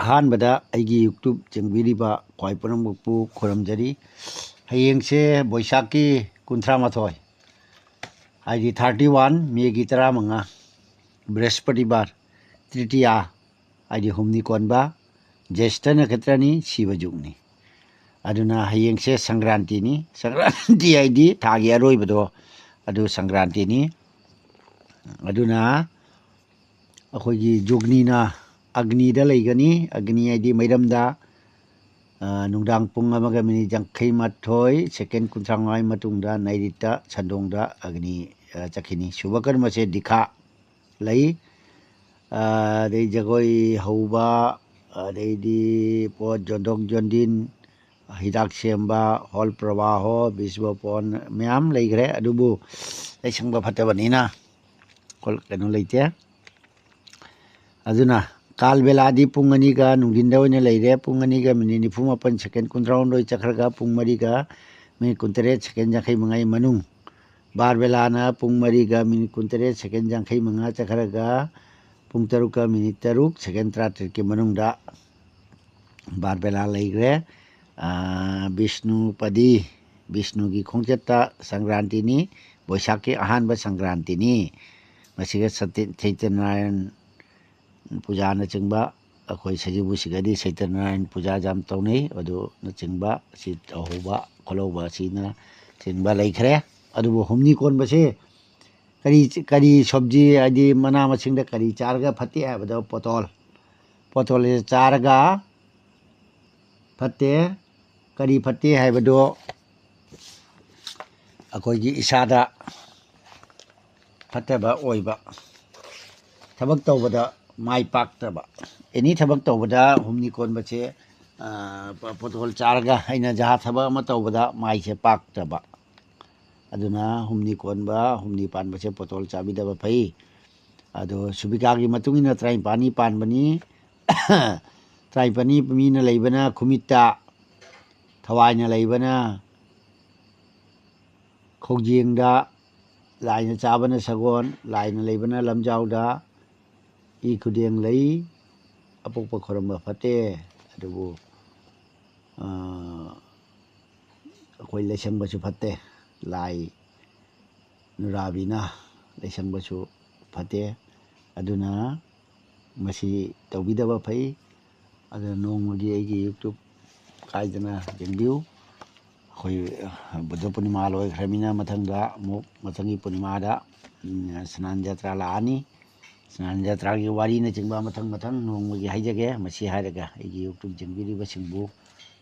ꯑꯍꯥꯟꯕꯗ ꯑꯩꯒꯤ ꯌꯨꯇ꯭ꯌꯨꯕ ꯆꯦꯡꯕꯤꯔꯤꯕ ꯈ꯭ꯋꯥꯏ ꯄꯨꯝꯅꯃꯛꯄꯨ ꯈꯨꯔꯨꯝꯖꯔꯤ ꯍꯌꯦꯡꯁꯦ ꯕꯣꯏꯁꯥꯈꯀꯤ 31 ꯍꯥꯏꯗꯤ 31 ꯃꯦꯒꯤ 15 ꯕ꯭ꯔꯍꯁꯄꯇꯤꯕꯥर ꯇ꯭ꯔꯤꯇꯤꯌꯥ ꯍꯥꯏꯗꯤ ꯍꯨꯝꯅꯤ ꯀꯣꯟꯕ ꯖꯦꯁꯇ ꯅꯈꯇ꯭ꯔꯅꯤ ꯁꯤꯕ ꯖꯨꯒꯅꯤ ꯑꯗꯨꯅ ꯍꯌꯦꯡꯁꯦ ꯁꯪꯀ꯭ꯔꯥꯟꯇꯤꯅꯤ ꯁꯪꯀ꯭ꯔꯥꯟꯇꯤ ꯍꯥꯏꯗꯤ ꯊꯥꯒꯤ ꯑꯔꯣꯏꯕꯗꯣ ꯑꯗꯨ ꯁꯪꯀ꯭ꯔꯥꯟꯇꯤꯅꯤ ꯑꯗꯨꯅ ꯑꯩꯈꯣꯏꯒꯤ ꯖꯨꯒꯅꯤꯅ ꯑꯒꯅꯤꯗ ꯂꯩꯒꯅꯤ ꯑꯒꯅꯤ ꯍꯥꯏꯗꯤ ꯃꯩꯔꯝꯗ ꯅꯨꯡꯗꯥꯡ ꯄꯨꯡ 1:82 ꯁꯦꯀꯦꯟ 35 ꯃꯇꯨꯡꯗ ꯅꯩꯔꯤꯠꯇ ꯁꯟꯗꯣꯡꯗ ꯑꯒꯅꯤ ꯆꯠꯈꯤꯅꯤ ꯁꯨꯕ ꯀꯔꯃꯁꯦ ꯗꯤꯈꯥ ꯂꯩ ꯑꯗꯩ ꯖꯒꯣꯏ ꯍꯧꯕ ꯑꯗꯩꯗꯤ ꯄꯣꯠ ꯌꯣꯟꯊꯣꯛ ꯌꯣꯟꯁꯤꯟ ꯍꯤꯗꯥꯛ ꯁꯦꯝꯕ ꯍꯣꯜ ꯄ꯭ꯔꯋꯥꯍꯣ ꯕꯤꯁꯋꯄꯣꯟ ꯃꯌꯥꯝ ꯂꯩꯈ꯭ꯔꯦ ꯑꯗꯨꯕꯨ ꯂꯩꯁꯪꯕ ꯐꯠꯇꯕꯅꯤꯅ ꯀꯩꯅꯣ ꯂꯩꯇꯦ ꯑꯗꯨꯅ ꯀꯥꯜ ꯕꯦꯂꯥꯗꯤ ꯄꯨꯡ 2ꯒ ꯅꯨꯡꯊꯤꯟꯗ ꯑꯣꯏꯅ ꯂꯩꯔꯦ ꯄꯨꯡ 2ꯒ ꯃꯤꯅꯤꯠ 94 ꯁꯦꯀꯦꯟ 62 ꯆꯠꯈ꯭ꯔꯒ ꯄꯨꯡ 4ꯒ ꯃꯤꯅꯤꯠ 18 ꯁꯦꯀꯦꯟ 55 ꯃꯅꯨꯡ ꯕꯥꯔ ꯕꯦꯂꯥꯅ ꯄꯨꯡ 4ꯒ ꯃꯤꯅꯤꯠ 18 ꯁꯦꯀꯦꯟ 55 ꯆꯠꯈ꯭ꯔꯒ ꯄꯨꯡ 3ꯒ ꯃꯤꯅꯤꯠ 3 ꯁꯦꯀꯦꯟ 33ꯀꯤ ꯃꯅꯨꯡꯗ ꯕꯥꯔ ꯕꯦꯂꯥ ꯂꯩꯈ꯭ꯔꯦ ꯕꯤꯁꯅꯨꯄꯗꯤ ꯕꯤꯁꯅꯨꯒꯤ ꯈꯣꯡꯆꯠꯇ ꯁꯪꯀ꯭ꯔꯥꯟꯇꯤꯅꯤ ꯕꯣꯏꯁꯥꯈꯀꯤ ꯑꯍꯥꯟꯕ ꯁꯪꯀ꯭ꯔꯥꯟꯇꯤꯅꯤ ꯃꯁꯤꯒ ꯁꯩꯇ꯭ꯌꯅꯥꯔꯥꯌꯟ ꯄꯨꯖꯥꯅꯆꯤꯡꯕ ꯑꯩꯈꯣꯏ ꯁꯖꯤꯕꯨꯁꯤꯒꯗꯤ ꯁꯩꯇ꯭ꯌꯅꯥꯔꯥꯌꯟ ꯄꯨꯖꯥ ꯌꯥꯝ ꯇꯧꯅꯩ ꯑꯗꯨꯅꯆꯤꯡꯕ ꯑꯁꯤ ꯇꯧꯍꯧꯕ ꯈꯣꯠꯍꯧꯕ ꯑꯁꯤꯅꯆꯤꯡꯕ ꯂꯩꯈ꯭ꯔꯦ ꯑꯗꯨꯕꯨ ꯍꯨꯝꯅꯤ ꯀꯣꯟꯕꯁꯦ ꯀꯔꯤ ꯁꯕꯖꯤ ꯍꯥꯏꯗꯤ ꯃꯅꯥ ꯃꯁꯤꯡꯗ ꯀꯔꯤ ꯆꯥꯔꯒ ꯐꯠꯇꯦ ꯍꯥꯏꯕꯗ ꯄꯣꯇꯣꯜꯁꯦ ꯆꯥꯔꯒ ꯐꯠꯇꯦ ꯀꯔꯤ ꯐꯠꯇꯦ ꯍꯥꯏꯕꯗꯣ ꯑꯩꯈꯣꯏꯒꯤ ꯏꯁꯥꯗ ꯐꯠꯇꯕ ꯑꯣꯏꯕ ꯊꯕꯛ ꯇꯧꯕꯗ ꯃꯥꯏ ꯄꯥꯛꯇꯕ ꯑꯦꯅꯤ ꯊꯕꯛ ꯇꯧꯕꯗ ꯍꯨꯝꯅꯤ ꯀꯣꯟꯕꯁꯦ ꯄꯣꯇꯣꯜ ꯆꯥꯔꯒ ꯑꯩꯅ ꯖꯍꯥ ꯊꯕꯛ ꯑꯃ ꯇꯧꯕꯗ ꯃꯥꯏꯁꯦ ꯄꯥꯛꯇꯕ ꯑꯗꯨꯅ ꯍꯨꯝꯅꯤ ꯀꯣꯟꯕ ꯍꯨꯝꯅꯤ ꯄꯥꯟꯕꯁꯦ ꯄꯣꯇꯣꯜ ꯆꯥꯕꯤꯗꯕ ꯐꯩ ꯑꯗꯣ ꯁꯨꯕꯤꯀꯥꯒꯤ ꯃꯇꯨꯡ ꯏꯟꯅ 53ꯅꯤ ꯄꯥꯟꯕꯅꯤ 53 ꯃꯤꯅ ꯂꯩꯕꯅ ꯈꯨꯃꯤꯠꯇ ꯊꯋꯥꯏꯅ ꯂꯩꯕꯅ ꯈꯧꯖꯦꯡꯗ ꯂꯥꯏꯅ ꯆꯥꯕꯅ ꯁꯒꯣꯜ ꯂꯥꯏꯅ ꯂꯩꯕꯅ ꯂꯝꯖꯥꯎꯗ ꯏ ꯈꯨꯗꯦꯡ ꯂꯩ ꯑꯄꯣꯛꯄ ꯈꯣꯏꯔꯝꯕ ꯐꯠꯇꯦ ꯑꯗꯨꯕꯨ ꯑꯩꯈꯣই ꯂꯩꯁꯪꯕꯁꯨ ꯐꯠꯇꯦ ꯂꯥꯏ ꯅꯨꯔꯥꯕꯤꯅ ꯂꯩꯁꯪꯕꯁꯨ ꯐꯠꯇꯦ ꯑꯗꯨꯅ ꯃꯁꯤ ꯇꯧꯕꯤꯗꯕ ꯐꯩ ꯑꯗꯨꯅ ꯅꯣꯡꯃꯒꯤ ꯑꯩꯒꯤ ꯌꯨꯇ꯭ꯌꯨꯕ ꯀꯥꯏꯗꯅ ꯌꯦꯡꯕꯤꯌꯨ ꯑꯩꯈꯣꯏ ꯕꯨද්ධ ꯄꯨꯔꯅꯤꯃꯥ ꯂꯣꯏꯈ꯭ꯔꯕꯅꯤꯅ ꯃꯊꯪꯗ ꯑꯃꯨꯛ ꯃꯊꯪꯒꯤ ꯄꯨꯔꯅꯤꯃꯥꯗ ꯁꯅꯥꯟ ꯖꯇ꯭ꯔꯥ ꯂꯥꯛꯑꯅꯤ ꯁꯅꯥꯟ ꯖꯇ꯭ꯔꯥꯒꯤ ꯋꯥꯔꯤꯅꯆꯤꯡꯕ ꯃꯊꯪ ꯅꯣꯡꯃꯒꯤ ꯍꯥꯏꯖꯒꯦ ꯃꯁꯤ ꯍꯥꯏꯔꯒ ꯑꯩꯒꯤ ꯌꯨꯇ꯭ꯌꯨꯕ ꯌꯦꯡꯕꯤꯔꯤꯕꯁꯤꯡꯕꯨ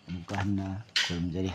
ꯑꯃꯨꯛꯀ ꯍꯟꯅ ꯈꯨꯔꯨꯝꯖꯔꯤ